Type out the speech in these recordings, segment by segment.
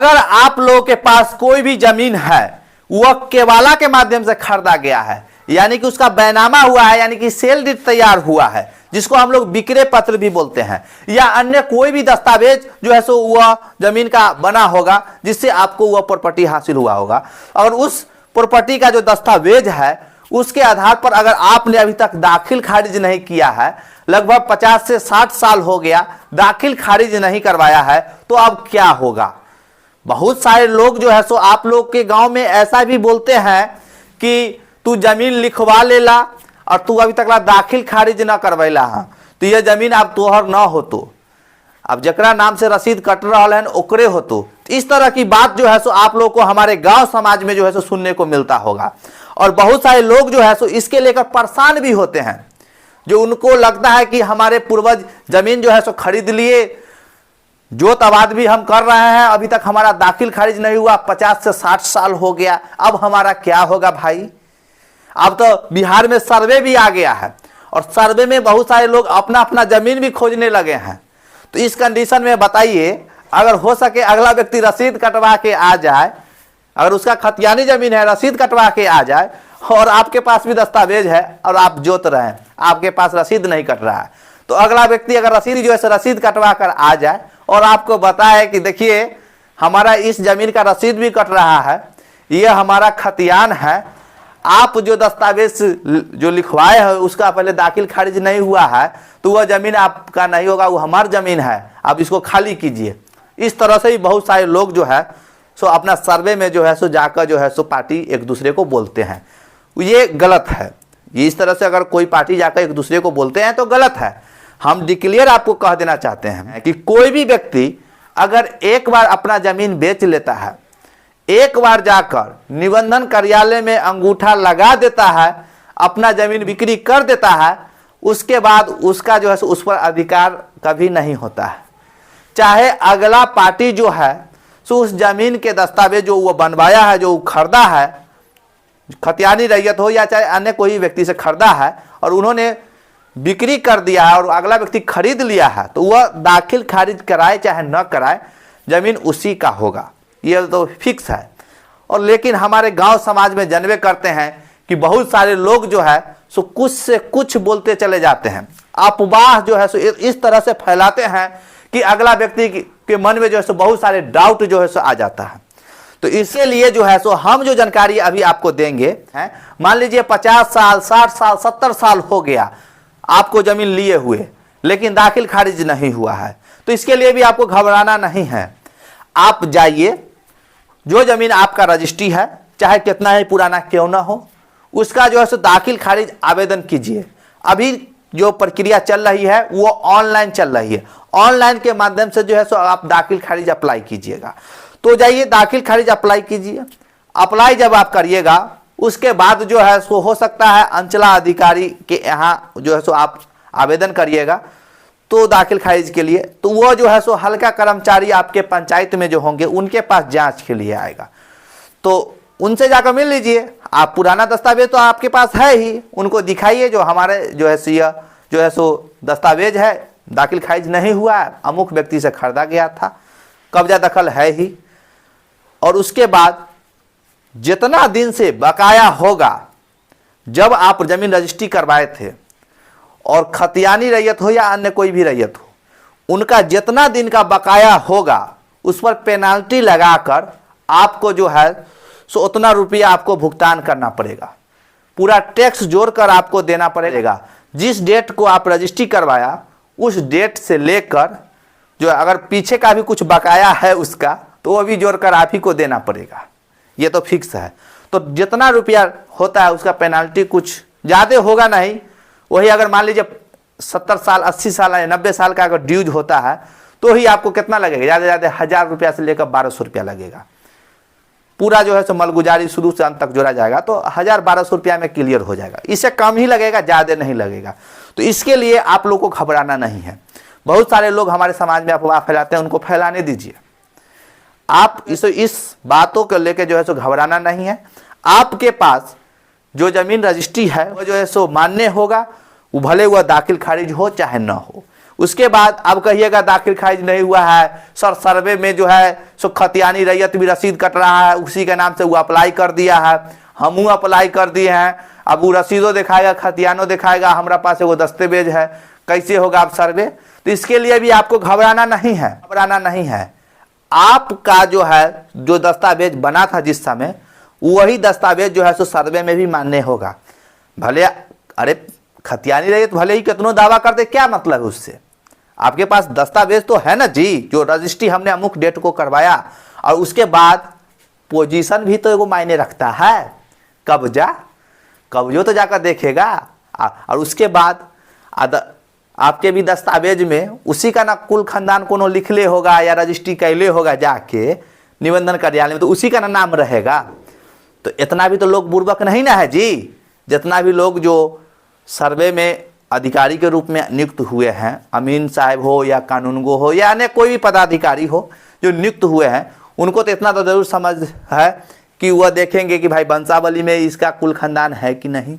अगर आप लोगों के पास कोई भी जमीन है, वह केवाला के माध्यम से खरीदा गया है, यानी कि उसका बैनामा हुआ है, यानी कि सेल डीड तैयार हुआ है, जिसको हम लोग विक्रय पत्र भी बोलते हैं, या अन्य कोई भी दस्तावेज जो है सो वह जमीन का बना होगा जिससे आपको वह प्रॉपर्टी हासिल हुआ होगा, और उस प्रॉपर्टी का जो दस्तावेज है उसके आधार पर अगर आपने अभी तक दाखिल खारिज नहीं किया है, लगभग 50 से 60 साल हो गया दाखिल खारिज नहीं करवाया है, तो अब क्या होगा। बहुत सारे लोग जो है सो आप लोग के गांव में ऐसा भी बोलते हैं कि तू जमीन लिखवा लेला और तू अभी तक दाखिल खारिज ना करवैला है, तो यह जमीन अब तोहर ना हो, तो अब जकरा नाम से रसीद कट रहा है ओकरे हो। तो इस तरह की बात जो है सो आप लोग को हमारे गांव समाज में जो है सो सुनने को मिलता होगा, और बहुत सारे लोग जो है सो इसके लेकर परेशान भी होते हैं, जो उनको लगता है कि हमारे पूर्वज जमीन जो है सो खरीद लिए, जोत आबाद भी हम कर रहे हैं, अभी तक हमारा दाखिल खारिज नहीं हुआ, 50 से 60 साल हो गया, अब हमारा क्या होगा भाई। अब तो बिहार में सर्वे भी आ गया है, और सर्वे में बहुत सारे लोग अपना अपना जमीन भी खोजने लगे हैं। तो इस कंडीशन में बताइए, अगर हो सके अगला व्यक्ति रसीद कटवा के आ जाए, अगर उसका खतियानी जमीन है रसीद कटवा के आ जाए, और आपके पास भी दस्तावेज है और आप जोत रहे हैं, आपके पास रसीद नहीं कट रहा है, तो अगला व्यक्ति अगर रसीद जो है रसीद कटवा कर आ जाए और आपको बताए कि देखिए हमारा इस जमीन का रसीद भी कट रहा है, यह हमारा खतियान है, आप जो दस्तावेज जो लिखवाए हैं उसका पहले दाखिल खारिज नहीं हुआ है, तो वह जमीन आपका नहीं होगा, वो हमारी जमीन है, आप इसको खाली कीजिए। इस तरह से ही बहुत सारे लोग जो है सो अपना सर्वे में जो है सो जाकर जो है सो पार्टी एक दूसरे को बोलते हैं, ये गलत है। ये इस तरह से अगर कोई पार्टी जाकर एक दूसरे को बोलते हैं तो गलत है। हम डिक्लेयर आपको कह देना चाहते हैं कि कोई भी व्यक्ति अगर एक बार अपना जमीन बेच लेता है, एक बार जाकर निबंधन कार्यालय में अंगूठा लगा देता है, अपना जमीन बिक्री कर देता है, उसके बाद उसका जो है उस पर अधिकार कभी नहीं होता है। चाहे अगला पार्टी जो है सो उस जमीन के दस्तावेज जो वो बनवाया है, जो खरीदा है, खतियानी रैयत हो या चाहे अन्य कोई व्यक्ति से खरीदा है और उन्होंने बिक्री कर दिया है और अगला व्यक्ति खरीद लिया है, तो वह दाखिल खारिज कराए चाहे न कराए, जमीन उसी का होगा, ये तो फिक्स है। और लेकिन हमारे गांव समाज में जानवे करते हैं कि बहुत सारे लोग जो है सो कुछ से कुछ बोलते चले जाते हैं, अफवाह जो है सो इस तरह से फैलाते हैं कि अगला व्यक्ति के मन में जो है सो बहुत सारे डाउट जो है सो आ जाता है। तो इसीलिए जो है सो हम जो जानकारी अभी आपको देंगे हैं, मान लीजिए 50 साल 60 साल 70 साल हो गया आपको जमीन लिए हुए, लेकिन दाखिल खारिज नहीं हुआ है, तो इसके लिए भी आपको घबराना नहीं है। आप जाइए, जो जमीन आपका रजिस्ट्री है चाहे कितना ही पुराना क्यों ना हो, उसका जो है सो दाखिल खारिज आवेदन कीजिए। अभी जो प्रक्रिया चल रही है वो ऑनलाइन चल रही है, ऑनलाइन के माध्यम से जो है सो आप दाखिल खारिज अप्लाई कीजिएगा। तो जाइए दाखिल खारिज अप्लाई कीजिए। अप्लाई जब आप करिएगा उसके बाद जो है सो हो सकता है अंचला अधिकारी के यहाँ जो है सो आप आवेदन करिएगा तो दाखिल खारिज के लिए, तो वो जो है सो हल्का कर्मचारी आपके पंचायत में जो होंगे उनके पास जांच के लिए आएगा, तो उनसे जाकर मिल लीजिए। आप पुराना दस्तावेज तो आपके पास है ही, उनको दिखाइए जो हमारे जो है जो है सो दस्तावेज है दाखिल खारिज नहीं हुआ है, अमुक व्यक्ति से खरीदा गया था, कब्जा दखल है ही। और उसके बाद जितना दिन से बकाया होगा, जब आप जमीन रजिस्ट्री करवाए थे और खतियानी रैयत हो या अन्य कोई भी रैयत हो, उनका जितना दिन का बकाया होगा उस पर पेनाल्टी लगाकर आपको जो है सो उतना रुपया आपको भुगतान करना पड़ेगा, पूरा टैक्स जोड़कर आपको देना पड़ेगा। जिस डेट को आप रजिस्ट्री करवाया उस डेट से लेकर जो अगर पीछे का भी कुछ बकाया है उसका, तो वो भी जोड़कर आप ही को देना पड़ेगा, ये तो फिक्स है। तो जितना रुपया होता है उसका पेनाल्टी कुछ ज़्यादा होगा नहीं, वही अगर मान लीजिए 70 साल 80 साल या 90 साल का अगर ड्यूज होता है तो ही आपको कितना लगेगा, ज़्यादा ज़्यादा 1000 रुपया से लेकर 1200 रुपया लगेगा। पूरा जो है सो मलगुजारी शुरू से अंत तक जोड़ा जाएगा तो 1000-1200 रुपया में क्लियर हो जाएगा, इससे कम ही लगेगा, ज़्यादा नहीं लगेगा। तो इसके लिए आप लोग को घबराना नहीं है। बहुत सारे लोग हमारे समाज में अफवाह फैलाते हैं, उनको फैलाने दीजिए। आप इस बातों को लेकर जो है सो घबराना नहीं है। आपके पास जो जमीन रजिस्ट्री है वो जो है सो मान्य होगा, वो भले वह दाखिल खारिज हो चाहे न हो, उसके बाद अब कहिएगा दाखिल खारिज नहीं हुआ है सर, सर्वे में जो है सो खतियानी रैयत भी रसीद कट रहा है, उसी के नाम से वो अप्लाई कर दिया है, हमू अप्लाई कर दिए हैं, अब वो रसीदों दिखाएगा, खतियानो दिखाएगा, हमारा पास वो दस्तावेज है, कैसे होगा अब सर्वे। तो इसके लिए भी आपको घबराना नहीं है। आपका जो है जो दस्तावेज बना था जिस समय, वही दस्तावेज जो है सो सर्वे में भी मान्य होगा। भले अरे खतियानी रही तो भले ही कितनों दावा कर दे, क्या मतलब है उससे? आपके पास दस्तावेज तो है ना जी, जो रजिस्ट्री हमने अमुक डेट को करवाया, और उसके बाद पोजीशन भी तो एगो मायने रखता है, कब्जो तो जाकर देखेगा, और उसके बाद आपके भी दस्तावेज में उसी का ना कुल खानदान कोनो लिखले होगा या रजिस्ट्री कैले होगा जाके निबंधन कार्यालय में, तो उसी का ना नाम रहेगा। तो इतना भी तो लोग बुर्बक नहीं ना है जी। जितना भी लोग जो सर्वे में अधिकारी के रूप में नियुक्त हुए हैं, अमीन साहब हो या कानूनगो हो या अन्य कोई भी पदाधिकारी हो जो नियुक्त हुए हैं, उनको तो इतना तो जरूर समझ है कि वह देखेंगे कि भाई वंशावली में इसका कुल खानदान है कि नहीं।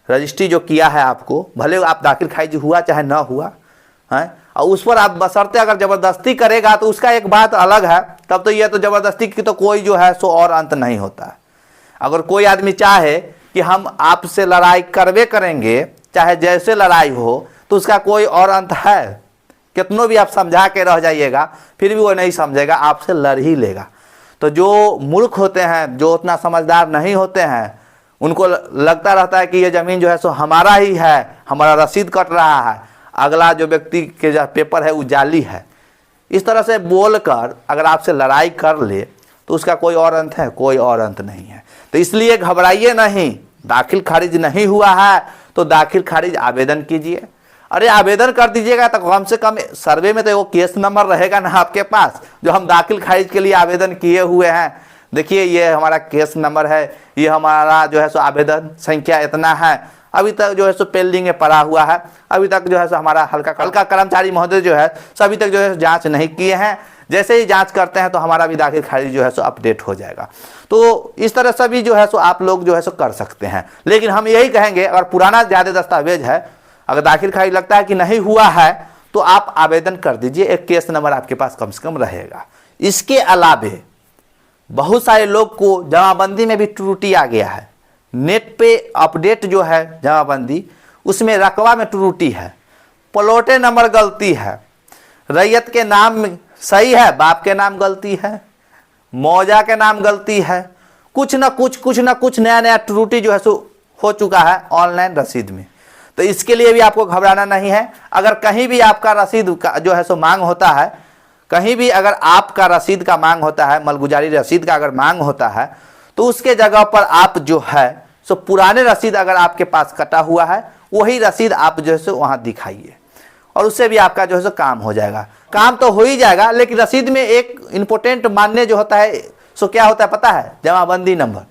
रजिस्ट्री जो किया है आपको, भले आप दाखिल खारिज हुआ चाहे ना हुआ है, और उस पर आप बशर्ते अगर ज़बरदस्ती करेगा तो उसका एक बात अलग है। तब तो यह तो ज़बरदस्ती की तो कोई जो है सो और अंत नहीं होता है। अगर कोई आदमी चाहे कि हम आपसे लड़ाई करवे करेंगे, चाहे जैसे लड़ाई हो, तो उसका कोई और अंत है? कितनों भी आप समझा के रह जाइएगा फिर भी वो नहीं समझेगा, आपसे लड़ ही लेगा। तो जो मूर्ख होते हैं, जो उतना समझदार नहीं होते हैं, उनको लगता रहता है कि ये ज़मीन जो है सो हमारा ही है, हमारा रसीद कट रहा है, अगला जो व्यक्ति के जो पेपर है वो जाली है। इस तरह से बोलकर अगर आपसे लड़ाई कर ले तो उसका कोई और अंत है? कोई और अंत नहीं है। तो इसलिए घबराइए नहीं। दाखिल खारिज नहीं हुआ है तो दाखिल खारिज आवेदन कीजिए। अरे आवेदन कर दीजिएगा तो कम से कम सर्वे में तो वो केस नंबर रहेगा ना आपके पास, जो हम दाखिल खारिज के लिए आवेदन किए हुए हैं। देखिए ये हमारा केस नंबर है, ये हमारा जो है सो आवेदन संख्या इतना है, अभी तक जो है सो पेंडिंग में पड़ा हुआ है, अभी तक जो है सो हमारा हल्का कर्मचारी महोदय जो है सभी तक जो है जांच नहीं किए हैं। जैसे ही जांच करते हैं तो हमारा भी दाखिल खारिज जो है सो अपडेट हो जाएगा। तो इस तरह से भी जो है सो आप लोग जो है सो कर सकते हैं। लेकिन हम यही कहेंगे, अगर पुराना ज़्यादा दस्तावेज है, अगर दाखिल खारिज लगता है कि नहीं हुआ है, तो आप आवेदन कर दीजिए, एक केस नंबर आपके पास कम से कम रहेगा। इसके अलावे बहुत सारे लोग को जमाबंदी में भी त्रुटि आ गया है। नेट पे अपडेट जो है जमाबंदी, उसमें रकबा में त्रुटि है, प्लॉटे नंबर गलती है, रैयत के नाम सही है, बाप के नाम गलती है, मौजा के नाम गलती है, कुछ ना कुछ नया त्रुटि जो है सो हो चुका है ऑनलाइन रसीद में। तो इसके लिए भी आपको घबराना नहीं है। अगर कहीं भी आपका रसीद का जो है सो मांग होता है, कहीं भी अगर आपका रसीद का मांग होता है, मलगुजारी रसीद का अगर मांग होता है, तो उसके जगह पर आप जो है सो पुराने रसीद अगर आपके पास कटा हुआ है, वही रसीद आप जो है सो वहाँ दिखाइए, और उससे भी आपका जो है सो काम हो जाएगा। काम तो हो ही जाएगा, लेकिन रसीद में एक इम्पोर्टेंट मान्य जो होता है सो क्या होता है पता है? जमाबंदी नंबर।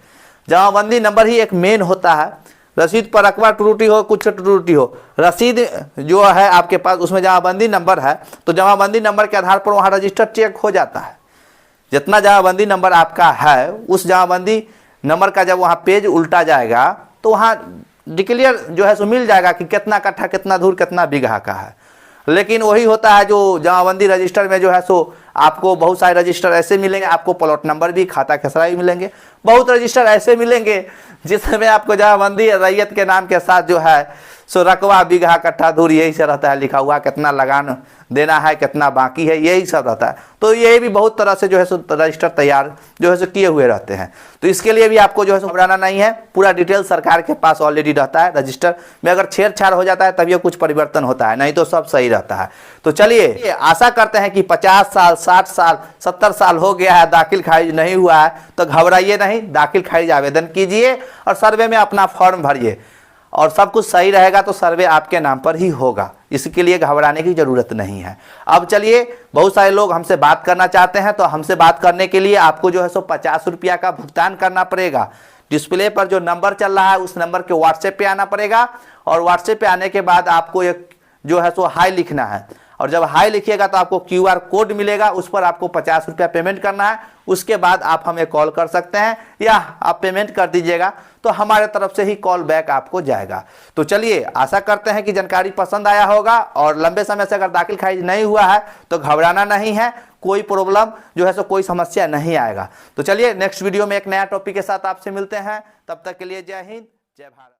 जमाबंदी नंबर ही एक मेन होता है। रसीद पर रकबा त्रुटि हो, कुछ त्रुटि हो, रसीद जो है आपके पास उसमें जमाबंदी नंबर है, तो जमाबंदी नंबर के आधार पर वहाँ रजिस्टर चेक हो जाता है। जितना जमाबंदी नंबर आपका है, उस जमाबंदी नंबर का जब वहाँ पेज उल्टा जाएगा तो वहाँ डिक्लेयर जो है सो मिल जाएगा कि कितना कट्ठा, कितना धूर, कितना बीघा का है। लेकिन वही होता है जो जमाबंदी रजिस्टर में जो है सो आपको बहुत सारे रजिस्टर ऐसे मिलेंगे, आपको प्लॉट नंबर भी, खाता खेसरा भी मिलेंगे, बहुत रजिस्टर ऐसे मिलेंगे जिसमें आपको जमाबंदी रैयत के नाम के साथ जो है सो रकबा, बीघा, कट्ठा, धूर यही से रहता है लिखा हुआ, कितना लगान देना है, कितना बाकी है, यही सब रहता है। तो ये भी बहुत तरह से जो है सो रजिस्टर तैयार जो है सो किए हुए रहते हैं। तो इसके लिए भी आपको जो है सो घबराना नहीं है। पूरा डिटेल सरकार के पास ऑलरेडी रहता है। रजिस्टर में अगर छेड़छाड़ हो जाता है तभी कुछ परिवर्तन होता है, नहीं तो सब सही रहता है। तो चलिए आशा करते हैं कि 50 साल, 60 साल, 70 साल हो गया है, दाखिल खारिज नहीं हुआ है, तो घबराइए नहीं, दाखिल खारिज आवेदन कीजिए और सर्वे में अपना फॉर्म भरिए, और सब कुछ सही रहेगा तो सर्वे आपके नाम पर ही होगा। इसके लिए घबराने की ज़रूरत नहीं है। अब चलिए, बहुत सारे लोग हमसे बात करना चाहते हैं, तो हमसे बात करने के लिए आपको जो है सो 50 रुपया का भुगतान करना पड़ेगा। डिस्प्ले पर जो नंबर चल रहा है उस नंबर के व्हाट्सएप पे आना पड़ेगा, और व्हाट्सएप पे आने के बाद आपको एक जो है सो हाई लिखना है, और जब हाई लिखिएगा तो आपको QR कोड मिलेगा, उस पर आपको 50 रुपया पेमेंट करना है। उसके बाद आप हमें कॉल कर सकते हैं या आप पेमेंट कर दीजिएगा तो हमारे तरफ से ही कॉल बैक आपको जाएगा। तो चलिए, आशा करते हैं कि जानकारी पसंद आया होगा, और लंबे समय से अगर दाखिल खारिज नहीं हुआ है तो घबराना नहीं है, कोई प्रॉब्लम जो है सो कोई समस्या नहीं आएगा। तो चलिए नेक्स्ट वीडियो में एक नया टॉपिक के साथ आपसे मिलते हैं, तब तक के लिए जय हिंद, जय भारत।